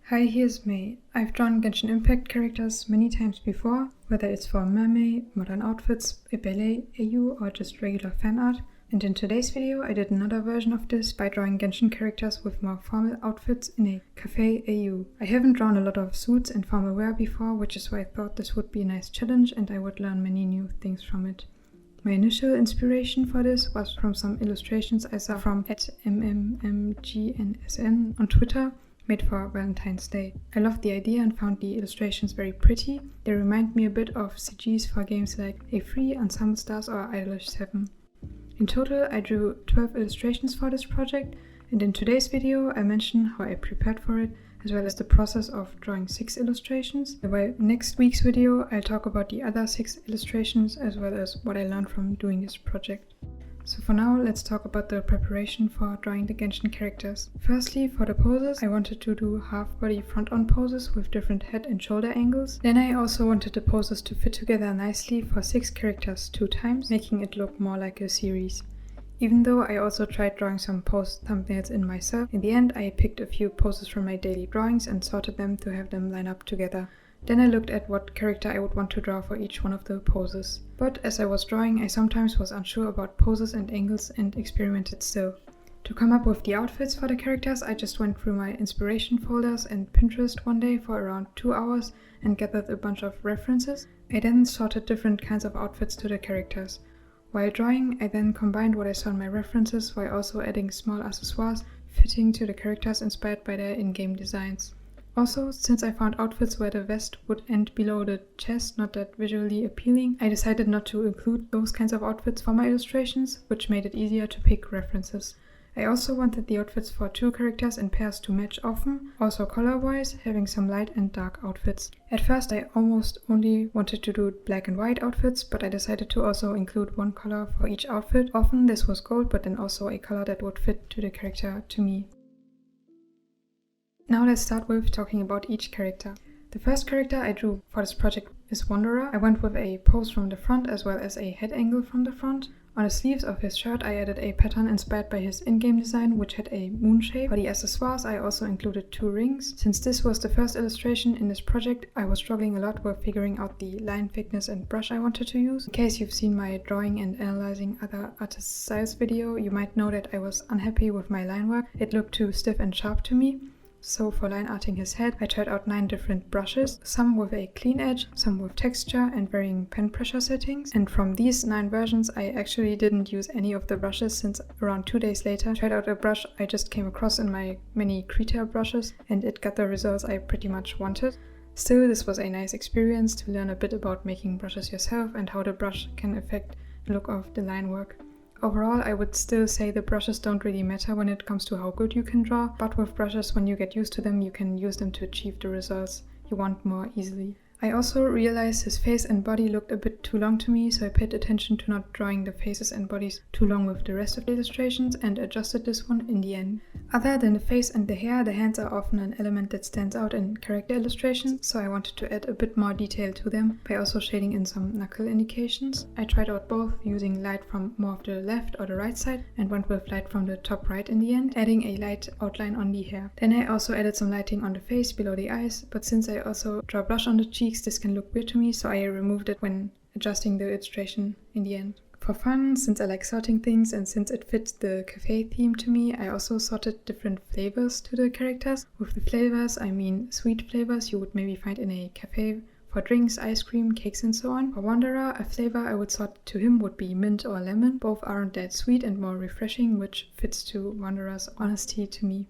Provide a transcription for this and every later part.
Hi, here's May. I've drawn Genshin Impact characters many times before, whether it's for meme, modern outfits, a ballet, AU, or just regular fan art. And in today's video, I did another version of this by drawing Genshin characters with more formal outfits in a cafe AU. I haven't drawn a lot of suits and formal wear before, which is why I thought this would be a nice challenge and I would learn many new things from it. My initial inspiration for this was from some illustrations I saw from @MMMGNSN on Twitter, made for Valentine's Day. I loved the idea and found the illustrations very pretty. They remind me a bit of CGs for games like A3, Ensemble Stars or Idolish 7. In total, I drew 12 illustrations for this project, and in today's video I mention how I prepared for it, as well as the process of drawing 6 illustrations. While next week's video I'll talk about the other 6 illustrations, as well as what I learned from doing this project. So for now, let's talk about the preparation for drawing the Genshin characters. Firstly, for the poses, I wanted to do half-body front-on poses with different head and shoulder angles. Then I also wanted the poses to fit together nicely for 6 characters 2 times, making it look more like a series. Even though I also tried drawing some pose thumbnails in myself, in the end I picked a few poses from my daily drawings and sorted them to have them line up together. Then I looked at what character I would want to draw for each one of the poses. But as I was drawing, I sometimes was unsure about poses and angles and experimented still. To come up with the outfits for the characters, I just went through my inspiration folders and Pinterest one day for around 2 hours and gathered a bunch of references. I then sorted different kinds of outfits to the characters. While drawing, I then combined what I saw in my references while also adding small accessoires fitting to the characters inspired by their in-game designs. Also, since I found outfits where the vest would end below the chest not that visually appealing, I decided not to include those kinds of outfits for my illustrations, which made it easier to pick references. I also wanted the outfits for 2 characters in pairs to match often, also color-wise, having some light and dark outfits. At first I almost only wanted to do black and white outfits, but I decided to also include one color for each outfit. Often this was gold, but then also a color that would fit to the character to me. Now let's start with talking about each character. The first character I drew for this project is Wanderer. I went with a pose from the front as well as a head angle from the front. On the sleeves of his shirt I added a pattern inspired by his in-game design, which had a moon shape. For the accessoires I also included 2 rings. Since this was the first illustration in this project, I was struggling a lot with figuring out the line thickness and brush I wanted to use. In case you've seen my drawing and analyzing other artists' styles video, you might know that I was unhappy with my line work. It looked too stiff and sharp to me. So for line arting his head, I tried out 9 different brushes, some with a clean edge, some with texture and varying pen pressure settings. And from these 9 versions, I actually didn't use any of the brushes, since around 2 days later I tried out a brush I just came across in my many Krita brushes, and it got the results I pretty much wanted. Still, this was a nice experience to learn a bit about making brushes yourself and how the brush can affect the look of the line work. Overall, I would still say the brushes don't really matter when it comes to how good you can draw, but with brushes, when you get used to them, you can use them to achieve the results you want more easily. I also realized his face and body looked a bit too long to me, so I paid attention to not drawing the faces and bodies too long with the rest of the illustrations and adjusted this one in the end. Other than the face and the hair, the hands are often an element that stands out in character illustrations, so I wanted to add a bit more detail to them by also shading in some knuckle indications. I tried out both, using light from more of the left or the right side, and went with light from the top right in the end, adding a light outline on the hair. Then I also added some lighting on the face below the eyes, but since I also draw blush on the cheeks, this can look weird to me, so I removed it when adjusting the illustration in the end. For fun, since I like sorting things and since it fits the cafe theme to me, I also sorted different flavors to the characters. With the flavors, I mean sweet flavors you would maybe find in a cafe for drinks, ice cream, cakes and so on. For Wanderer, a flavor I would sort to him would be mint or lemon. Both aren't that sweet and more refreshing, which fits to Wanderer's honesty to me.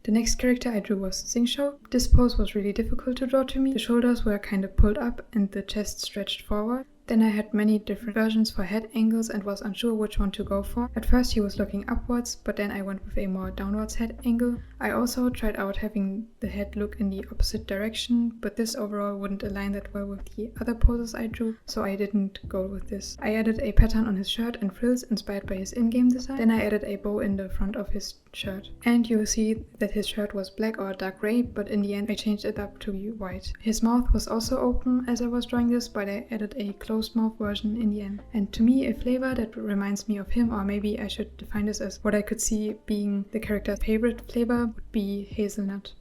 The next character I drew was Xingqiu. This pose was really difficult to draw to me. The shoulders were kind of pulled up and the chest stretched forward. Then I had many different versions for head angles and was unsure which one to go for. At first he was looking upwards, but then I went with a more downwards head angle. I also tried out having the head look in the opposite direction, but this overall wouldn't align that well with the other poses I drew, so I didn't go with this. I added a pattern on his shirt and frills inspired by his in-game design. Then I added a bow in the front of his shirt. And you'll see that his shirt was black or dark gray, but in the end I changed it up to be white. His mouth was also open as I was drawing this, but I added a closed mouth version in the end. And to me, a flavor that reminds me of him, or maybe I should define this as what I could see being the character's favorite flavor, would be hazelnut.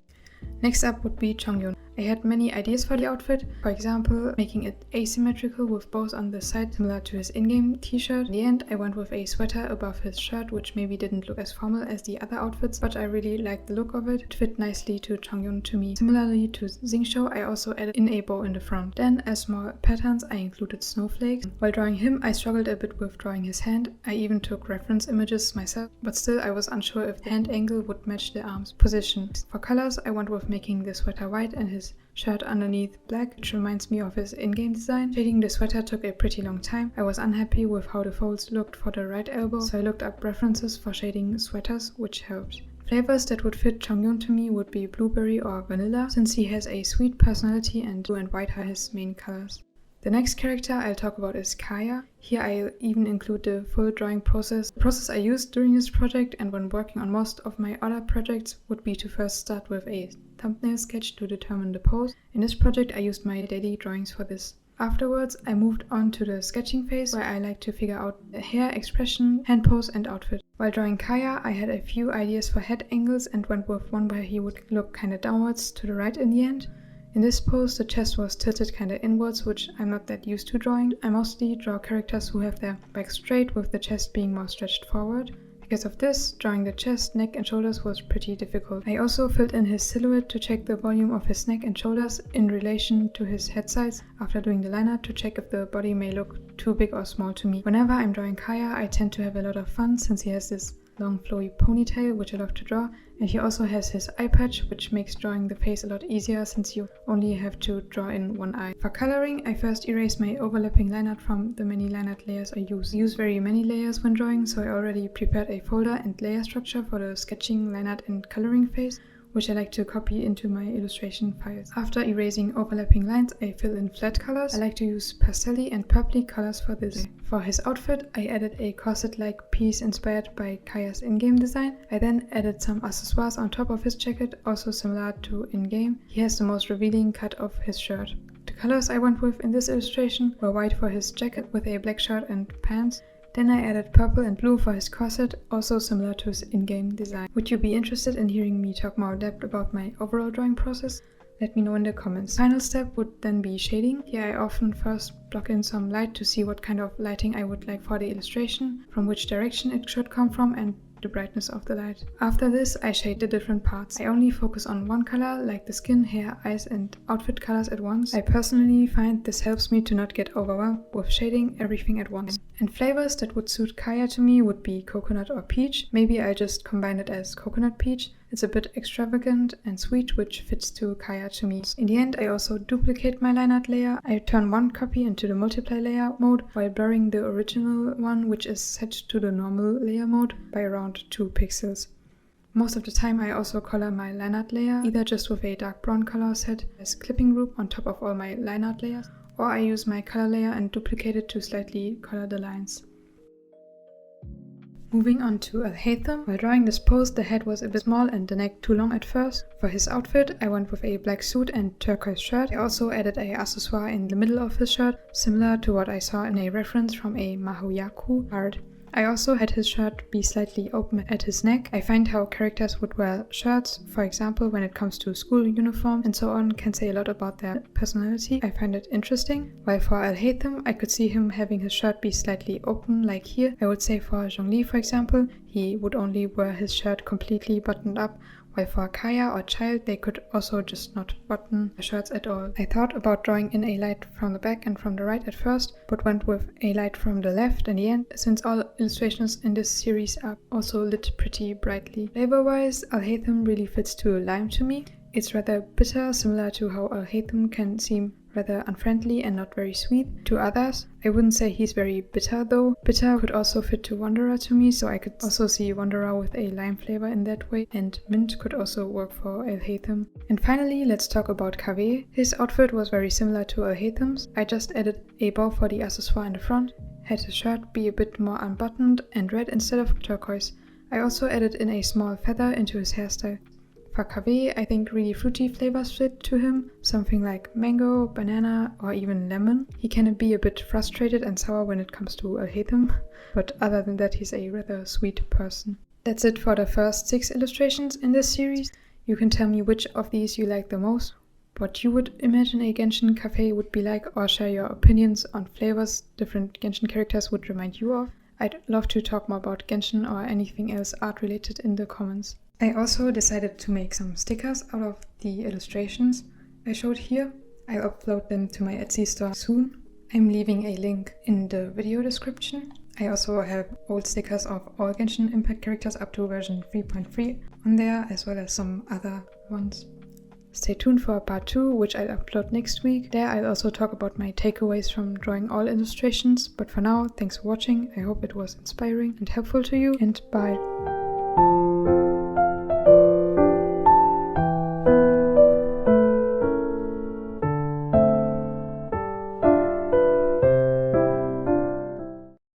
Next up would be Chongyun. I had many ideas for the outfit, for example, making it asymmetrical with bows on the side similar to his in-game t-shirt. In the end, I went with a sweater above his shirt, which maybe didn't look as formal as the other outfits, but I really liked the look of it. It fit nicely to Chongyun to me. Similarly to Xingqiu, I also added in a bow in the front. Then, as small patterns, I included snowflakes. While drawing him, I struggled a bit with drawing his hand. I even took reference images myself, but still I was unsure if the hand angle would match the arm's position. For colors, I went with making the sweater white and his shirt underneath black, which reminds me of his in-game design. Shading the sweater took a pretty long time. I was unhappy with how the folds looked for the right elbow, so I looked up references for shading sweaters, which helped. Flavors that would fit Chongyun to me would be blueberry or vanilla, since he has a sweet personality and blue and white are his main colors. The next character I'll talk about is Kaya. Here I'll even include the full drawing process. The process I used during this project and when working on most of my other projects would be to first start with a thumbnail sketch to determine the pose. In this project I used my daily drawings for this. Afterwards I moved on to the sketching phase, where I like to figure out the hair, expression, hand pose and outfit. While drawing Kaya I had a few ideas for head angles and went with one where he would look kinda downwards to the right in the end. In this pose, the chest was tilted kinda inwards, which I'm not that used to drawing. I mostly draw characters who have their back straight, with the chest being more stretched forward. Because of this, drawing the chest, neck and shoulders was pretty difficult. I also filled in his silhouette to check the volume of his neck and shoulders in relation to his head size after doing the liner to check if the body may look too big or small to me. Whenever I'm drawing Kaya, I tend to have a lot of fun since he has this long flowy ponytail, which I love to draw, and he also has his eye patch, which makes drawing the face a lot easier since you only have to draw in one eye. For coloring, I first erased my overlapping line art from the many line art layers I use. I use very many layers when drawing, so I already prepared a folder and layer structure for the sketching, line art and coloring phase, which I like to copy into my illustration files. After erasing overlapping lines, I fill in flat colors. I like to use pastel and purpley colors for this. For his outfit, I added a corset-like piece inspired by Kaya's in-game design. I then added some accessoires on top of his jacket, also similar to in-game. He has the most revealing cut of his shirt. The colors I went with in this illustration were white for his jacket with a black shirt and pants. Then I added purple and blue for his corset, also similar to his in-game design. Would you be interested in hearing me talk more in depth about my overall drawing process? Let me know in the comments. Final step would then be shading. Here I often first block in some light to see what kind of lighting I would like for the illustration, from which direction it should come from, and the brightness of the light. After this, I shade the different parts. I only focus on one color, like the skin, hair, eyes and outfit colors at once. I personally find this helps me to not get overwhelmed with shading everything at once. And flavors that would suit Kaya to me would be coconut or peach. Maybe I just combine it as coconut peach. It's a bit extravagant and sweet, which fits to Kaya to me. In the end, I also duplicate my line art layer. I turn one copy into the multiply layer mode while blurring the original one, which is set to the normal layer mode, by around 2 pixels. Most of the time I also color my line art layer, either just with a dark brown color set as clipping group on top of all my line art layers, or I use my color layer and duplicate it to slightly color the lines. Moving on to Al-Haytham. While drawing this pose, the head was a bit small and the neck too long at first. For his outfit, I went with a black suit and turquoise shirt. I also added a accessoire in the middle of his shirt, similar to what I saw in a reference from a Mahoyaku art. I also had his shirt be slightly open at his neck. I find how characters would wear shirts, for example when it comes to school uniform and so on, can say a lot about their personality. I find it interesting. While for Al-Haytham, I could see him having his shirt be slightly open, like here. I would say for Zhongli, for example, he would only wear his shirt completely buttoned up, while for Kaya or Child, they could also just not button their shirts at all. I thought about drawing in a light from the back and from the right at first, but went with a light from the left in the end, since all illustrations in this series are also lit pretty brightly. Flavor-wise, Al-Haytham really fits to lime to me. It's rather bitter, similar to how Al-Haytham can seem rather unfriendly and not very sweet to others. I wouldn't say he's very bitter though. Bitter could also fit to Wanderer to me, so I could also see Wanderer with a lime flavor in that way, and mint could also work for Al-Haytham. And finally, let's talk about Kaveh. His outfit was very similar to Al-Haytham's. I just added a bow for the accessoire in the front, had his shirt be a bit more unbuttoned and red instead of turquoise. I also added in a small feather into his hairstyle. For Kaveh, I think really fruity flavors fit to him, something like mango, banana or even lemon. He can be a bit frustrated and sour when it comes to Al-Haytham, but other than that he's a rather sweet person. That's it for the first 6 illustrations in this series. You can tell me which of these you like the most, what you would imagine a Genshin cafe would be like, or share your opinions on flavors different Genshin characters would remind you of. I'd love to talk more about Genshin or anything else art related in the comments. I also decided to make some stickers out of the illustrations I showed here. I'll upload them to my Etsy store soon. I'm leaving a link in the video description. I also have old stickers of all Genshin Impact characters up to version 3.3 on there, as well as some other ones. Stay tuned for part 2, which I'll upload next week. There I'll also talk about my takeaways from drawing all illustrations. But for now, thanks for watching. I hope it was inspiring and helpful to you, and bye.